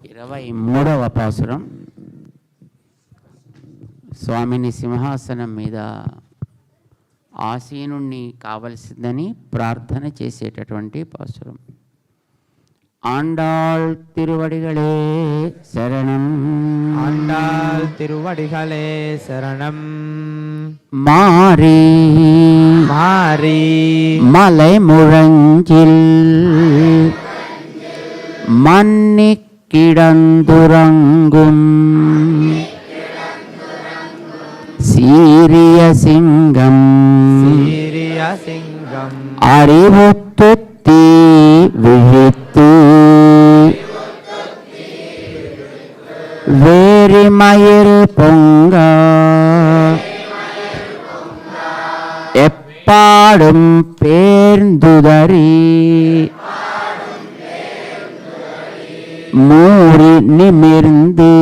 23వ పాసురం. స్వామిని సింహాసనం మీద ఆసీనుణ్ణి కావలసిందని ప్రార్థన చేసేటటువంటి పాసురం. ఆండాళ్ తిరువడిగళే శరణం, ఆండాళ్ తిరువడిగళే శరణం. மாறி மாறி மலை முழஞ்சில் மன்னி கிடந்துறங்கும் சீரிய சிங்கம், சீரிய சிங்கம் அறிவுத்துத்தி விழித்து வேரிமயிர் பொங்க எப்பாடும் பேர்ந்துதறி மூடி நிமிர்ந்து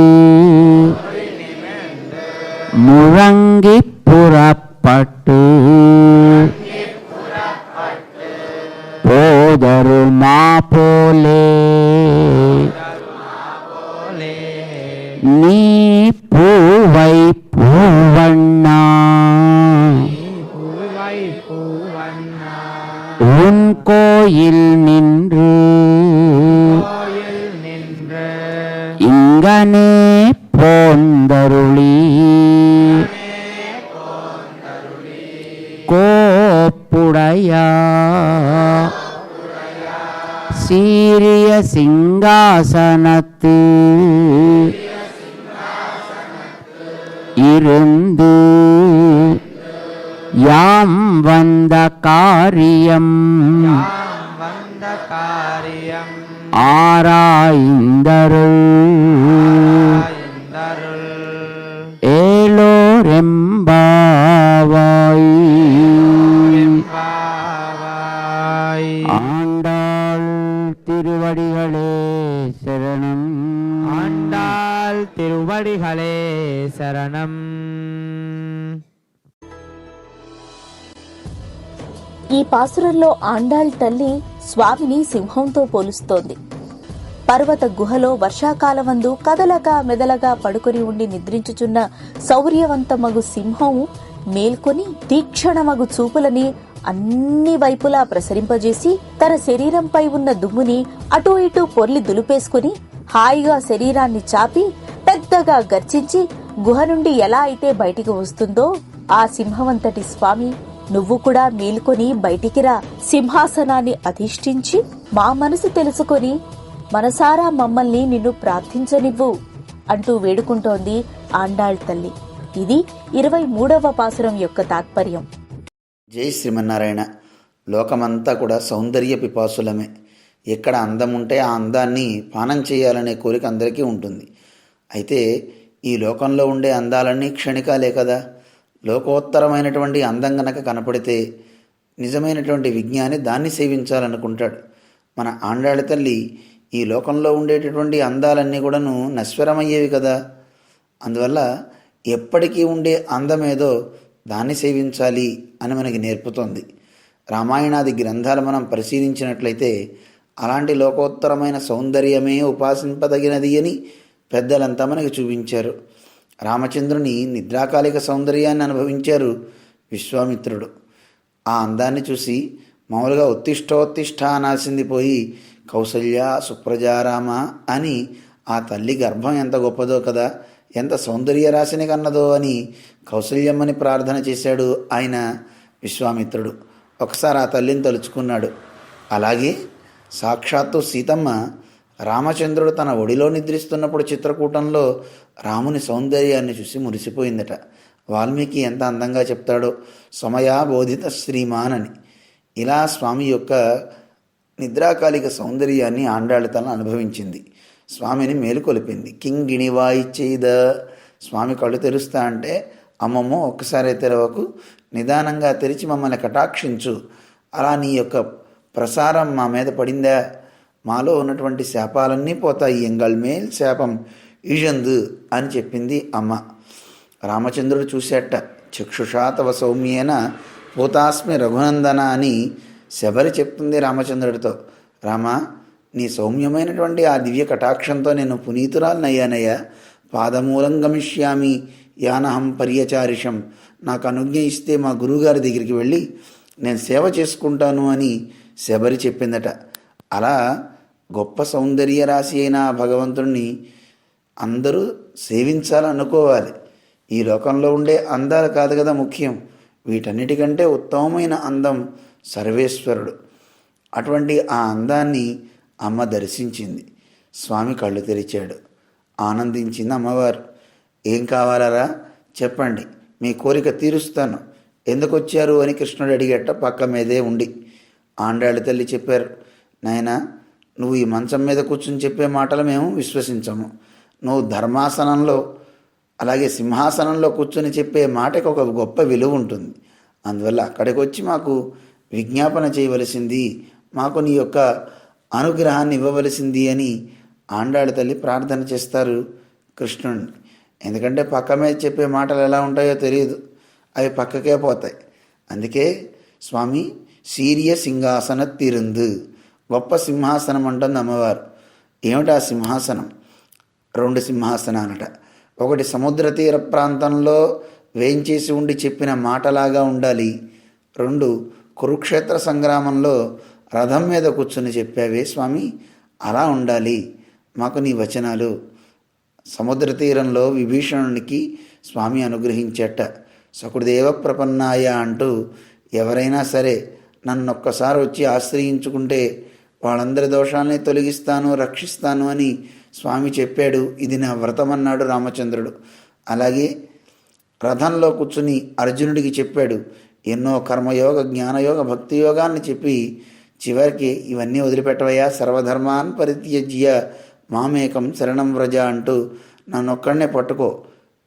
முழங்கி புறப்பட்டு போதருமா போலே நீ பூவை பூவண்ணா உன் கோயில் நின்று இங்கனே போந்தருளி கோப்புடையா சீரிய சிங்காசனத்து இருந்து யாம் வந்த காரியம் ஆராய்ந்தருள் ஏலோரெம்பாவாய். ஆண்டாள் திருவடிகளே சரணம், ஆண்டாள் திருவடிகளே శరణం. ఈ పాసురంలో ఆండాళ్ తల్లి స్వామిని సింహంతో పోలుస్తోంది. పర్వత గుహలో వర్షాకాలమందు కదలగా మెదలగా పడుకొని ఉండి నిద్రించుచున్న శౌర్యవంతమగు సింహం మేల్కొని తీక్షణమగు చూపులని అన్ని వైపులా ప్రసరింపజేసి తన శరీరంపై ఉన్న దుమ్ముని అటూ ఇటూ పొర్లి దులిపేసుకుని హాయిగా శరీరాన్ని చాపి పెద్దగా గర్జించి గుహ నుండి ఎలా అయితే బయటికి వస్తుందో ఆ సింహవంతటి స్వామి నువ్వు కూడా మేల్కొని బయటికి రా, సింహాసనాన్ని అధిష్ఠించి మా మనసు తెలుసుకొని మనసారా మమ్మల్ని నిన్ను ప్రార్థించనివ్వు అంటూ వేడుకుంటోంది ఆండాళ్ తల్లి. ఇది 23వ పాసురం యొక్క తాత్పర్యం. జై శ్రీమన్నారాయణ. లోకమంతా కూడా సౌందర్య పిపాసులమే. ఎక్కడ అందం ఉంటే ఆ అందాన్ని పానం చేయాలనే కోరిక అందరికీ ఉంటుంది. అయితే ఈ లోకంలో ఉండే అందాలన్నీ క్షణికాలే కదా. లోకోత్తరమైనటువంటి అందం గనక కనపడితే నిజమైనటువంటి విజ్ఞాని దాన్ని సేవించాలనుకుంటాడు. మన ఆండాళ్ తల్లి ఈ లోకంలో ఉండేటటువంటి అందాలన్నీ కూడాను నశ్వరమయ్యేవి కదా. అందువల్ల ఎప్పటికీ ఉండే అందమేదో దాన్ని సేవించాలి అని మనకి నేర్పుతోంది. రామాయణాది గ్రంథాలు మనం పరిశీలించినట్లయితే అలాంటి లోకోత్తరమైన సౌందర్యమే ఉపాసింపదగినది అని పెద్దలంతా మనకి చూపించారు. రామచంద్రుని నిద్రాకాలిక సౌందర్యాన్ని అనుభవించారు విశ్వామిత్రుడు. ఆ అందాన్ని చూసి మామూలుగా ఉత్తిష్టోత్తిష్ట అనాల్సింది పోయి కౌసల్య సుప్రజారామ అని ఆ తల్లి గర్భం ఎంత గొప్పదో కదా, ఎంత సౌందర్య రాశిని కన్నదో అని కౌసల్యమ్మని ప్రార్థన చేశాడు ఆయన విశ్వామిత్రుడు. ఒకసారి ఆ తల్లిని తలుచుకున్నాడు. అలాగే సాక్షాత్తు సీతమ్మ రామచంద్రుడు తన ఒడిలో నిద్రిస్తున్నప్పుడు చిత్రకూటంలో రాముని సౌందర్యాన్ని చూసి మురిసిపోయిందట. వాల్మీకి ఎంత అందంగా చెప్తాడో, సమయా బోధిత శ్రీమాన్ అని. ఇలా స్వామి యొక్క నిద్రాకాలిక సౌందర్యాన్ని ఆండాళ్ తన అనుభవించింది. స్వామిని మేలుకొలిపింది. కింగిణివాయి చేద, స్వామి కళ్ళు తెరుస్తా అంటే అమ్మమ్మో ఒక్కసారి తెరవకు, నిదానంగా తెరిచి మమ్మల్ని కటాక్షించు, అలా నీ యొక్క ప్రసారం మా మీద పడిందా, మాలో ఉన్నటువంటి శాపాలన్నీ పోతాయి, ఎంగళ్ మేల్ శాపం ఇజందు అని చెప్పింది అమ్మ. రామచంద్రుడు చూసేట, చక్షుషా తవ సౌమ్యేన పూతాస్మి రఘునందన అని శబరి చెప్తుంది రామచంద్రుడితో. రామ, నీ సౌమ్యమైనటువంటి ఆ దివ్య కటాక్షంతో నేను పునీతురాలనయ్యానయ్యా. పాదమూలం గమిష్యామి యానహం పర్యచారిషం. నాకు అనుజ్ఞ ఇస్తే మా గురువుగారి దగ్గరికి వెళ్ళి నేను సేవ చేసుకుంటాను అని శబరి చెప్పిందట. అలా గొప్ప సౌందర్య రాశి అయిన ఆ భగవంతుణ్ణి అందరూ సేవించాలనుకోవాలి. ఈ లోకంలో ఉండే అందాలు కాదు కదా ముఖ్యం, వీటన్నిటికంటే ఉత్తమమైన అందం సర్వేశ్వరుడు. అటువంటి ఆ అందాన్ని అమ్మ దర్శించింది. స్వామి కళ్ళు తెరిచాడు. ఆనందించింది అమ్మవారు. ఏం కావాలరా చెప్పండి, మీ కోరిక తీరుస్తాను. ఎందుకు వచ్చారు అని కృష్ణుడు అడిగట పక్క మీదే ఉండి. ఆండాళ్ళ తల్లి చెప్పారు, నాయనా నువ్వు ఈ మంచం మీద కూర్చుని చెప్పే మాటలు మేము విశ్వసించము. నువ్వు ధర్మాసనంలో అలాగే సింహాసనంలో కూర్చొని చెప్పే మాటకు ఒక గొప్ప విలువ ఉంటుంది. అందువల్ల అక్కడికి వచ్చి మాకు విజ్ఞాపన చేయవలసింది, మాకు నీ యొక్క అనుగ్రహాన్ని ఇవ్వవలసింది అని ఆండాళ్ళ తల్లి ప్రార్థన చేస్తారు కృష్ణుడిని. ఎందుకంటే పక్క మీద చెప్పే మాటలు ఎలా ఉంటాయో తెలియదు, అవి పక్కకే పోతాయి. అందుకే స్వామి సీరియ సింహాసన తిరుందు, గొప్ప సింహాసనం అంటుంది అమ్మవారు. ఏమిటి ఆ సింహాసనం? 2 సింహాసనాలట. ఒకటి సముద్ర తీర ప్రాంతంలో వేయించేసి ఉండి చెప్పిన మాటలాగా ఉండాలి. 2 కురుక్షేత్ర సంగ్రామంలో రథం మీద కూర్చుని చెప్పావే స్వామి, అలా ఉండాలి మాకు నీ వచనాలు. సముద్ర తీరంలో విభీషణునికి స్వామి అనుగ్రహించట. సకుదేవ ప్రపన్నాయ అంటూ ఎవరైనా సరే నన్నొక్కసారి వచ్చి ఆశ్రయించుకుంటే వాళ్ళందరి దోషాలని తొలగిస్తాను, రక్షిస్తాను అని స్వామి చెప్పాడు. ఇది నా వ్రతం అన్నాడు రామచంద్రుడు. అలాగే రథంలో కూర్చుని అర్జునుడికి చెప్పాడు. ఎన్నో కర్మయోగ, జ్ఞానయోగ, భక్తి యోగాన్ని చెప్పి చివరికి ఇవన్నీ వదిలిపెట్టవయ్యా, సర్వధర్మాన్ పరిత్యజ్య మామేకం శరణం వ్రజ అంటూ నన్నొక్కడనే పట్టుకో,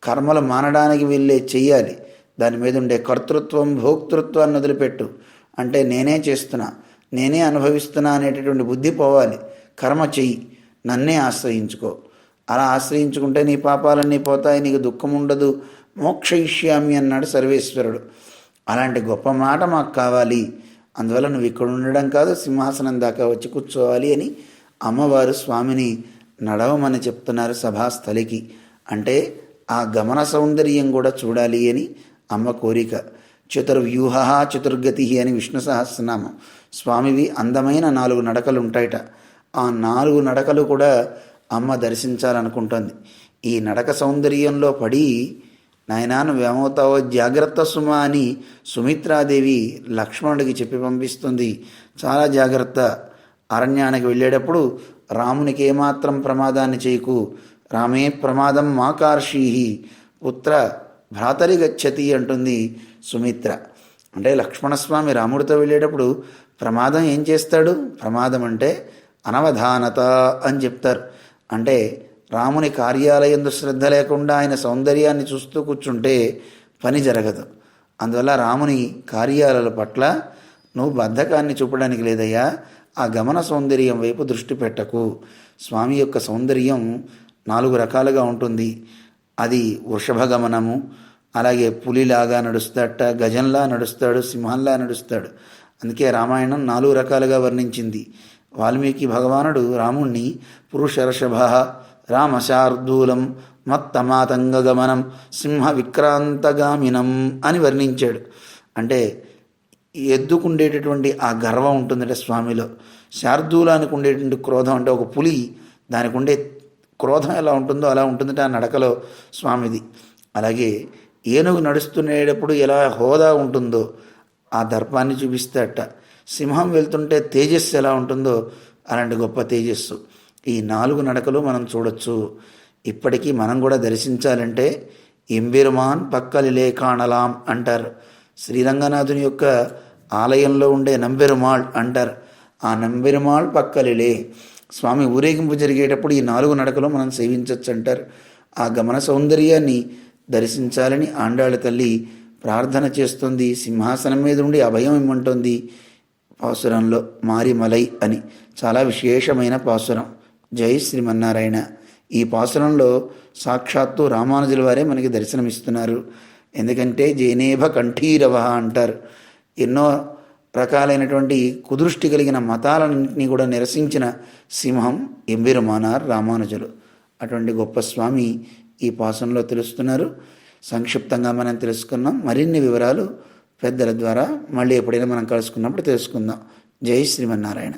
కర్మలు మానడానికి వీళ్ళే చెయ్యాలి, దాని మీద ఉండే కర్తృత్వం భోక్తృత్వాన్ని వదిలిపెట్టు. అంటే నేనే చేస్తున్నా, నేనే అనుభవిస్తున్నా అనేటటువంటి బుద్ధి పోవాలి. కర్మ చెయ్యి, నన్నే ఆశ్రయించుకో. అలా ఆశ్రయించుకుంటే నీ పాపాలన్నీ పోతాయి, నీకు దుఃఖం ఉండదు. మోక్షయిష్యామి అన్నాడు సర్వేశ్వరుడు. అలాంటి గొప్ప మాట మాకు కావాలి. అందువల్ల నువ్వు ఇక్కడ ఉండడం కాదు, సింహాసనం దాకా వచ్చి కూర్చోవాలి అని అమ్మవారు స్వామిని నడవమని చెప్తున్నారు సభాస్థలికి. అంటే ఆ గమన సౌందర్యం కూడా చూడాలి అని అమ్మ కోరిక. చతుర్వ్యూహ చతుర్గతి అని విష్ణు సహస్రనామం. స్వామివి అందమైన 4 నడకలు ఉంటాయట. ఆ 4 నడకలు కూడా అమ్మ దర్శించాలనుకుంటుంది. ఈ నడక సౌందర్యంలో పడి నాయనా నువ్వేమవుతావో జాగ్రత్త సుమ అని సుమిత్రాదేవి లక్ష్మణుడికి చెప్పి పంపిస్తుంది. చాలా జాగ్రత్త, అరణ్యానికి వెళ్ళేటప్పుడు రామునికి ఏమాత్రం ప్రమాదాన్ని చేయకు, రామే ప్రమాదం మాకార్షీహి పుత్ర భ్రాతరి గచ్చతి అంటుంది సుమిత్ర. అంటే లక్ష్మణస్వామి రాముడితో వెళ్ళేటప్పుడు ప్రమాదం ఏం చేస్తాడు? ప్రమాదం అంటే అనవధానత అని చెప్తారు. అంటే రాముని కార్యాలయందు శ్రద్ధ లేకుండా ఆయన సౌందర్యాన్ని చూస్తూ కూర్చుంటే పని జరగదు. అందువల్ల రాముని కార్యాల పట్ల నువ్వు బద్ధకాన్ని చూపడానికి లేదయ్యా, ఆ గమన సౌందర్యం వైపు దృష్టి పెట్టకు. స్వామి యొక్క సౌందర్యం 4 రకాలుగా ఉంటుంది. అది వృషభ గమనము, అలాగే పులిలాగా నడుస్తాడట, గజంలా నడుస్తాడు, సింహంలా నడుస్తాడు. అందుకే రామాయణం 4 రకాలుగా వర్ణించింది. వాల్మీకి భగవానుడు రాముణ్ణి పురుషర్షభ రామశార్దూలం మత్తమాతంగ గమనం సింహ విక్రాంతగామినం అని వర్ణించాడు. అంటే ఎద్దుకుండేటటువంటి ఆ గర్వం ఉంటుందంటే స్వామిలో. శార్దూలానికి ఉండేటువంటి క్రోధం అంటే ఒక పులి దానికి ఉండే క్రోధం ఎలా ఉంటుందో అలా ఉంటుందంటే ఆ నడకలో స్వామిది. అలాగే ఏనుగు నడుస్తునేటప్పుడు ఎలా హోదా ఉంటుందో ఆ దర్పాన్ని చూపిస్తాడట. సింహం వెళ్తుంటే తేజస్సు ఎలా ఉంటుందో అలాంటి గొప్ప తేజస్సు. ఈ 4 నడకలు మనం చూడొచ్చు. ఇప్పటికీ మనం కూడా దర్శించాలంటే ఎంబెరుమాన్ పక్కలిలే కాణలాం అంటారు. శ్రీరంగనాథుని యొక్క ఆలయంలో ఉండే నంబెరుమాళ్ అంటారు. ఆ నంబెరుమాళ్ పక్కలిలే స్వామి ఊరేగింపు జరిగేటప్పుడు ఈ 4 నడకలు మనం సేవించవచ్చు అంటారు. ఆ గమన సౌందర్యాన్ని దర్శించాలని ఆండాళ్ళ తల్లి ప్రార్థన చేస్తుంది. సింహాసనం మీద ఉండి అభయం ఇమ్మంటుంది. పాసురంలో మారిమలై అని చాలా విశేషమైన పాసురం. జై శ్రీమన్నారాయణ. ఈ పాసురంలో సాక్షాత్తు రామానుజుల వారే మనకి దర్శనమిస్తున్నారు. ఎందుకంటే జైనేభ కంఠీరవ అంటారు. ఎన్నో రకాలైనటువంటి కుదృష్టి కలిగిన మతాలన్నింటినీ కూడా నిరసించిన సింహం ఎంబెరుమానార్ రామానుజులు. అటువంటి గొప్ప స్వామి ఈ పాసంలో తెలుస్తున్నారు. సంక్షిప్తంగా మనం తెలుసుకున్నాం. మరిన్ని వివరాలు పెద్దల ద్వారా మళ్ళీ ఎప్పుడైనా మనం కలుసుకున్నప్పుడు తెలుసుకుందాం. జై శ్రీమన్నారాయణ.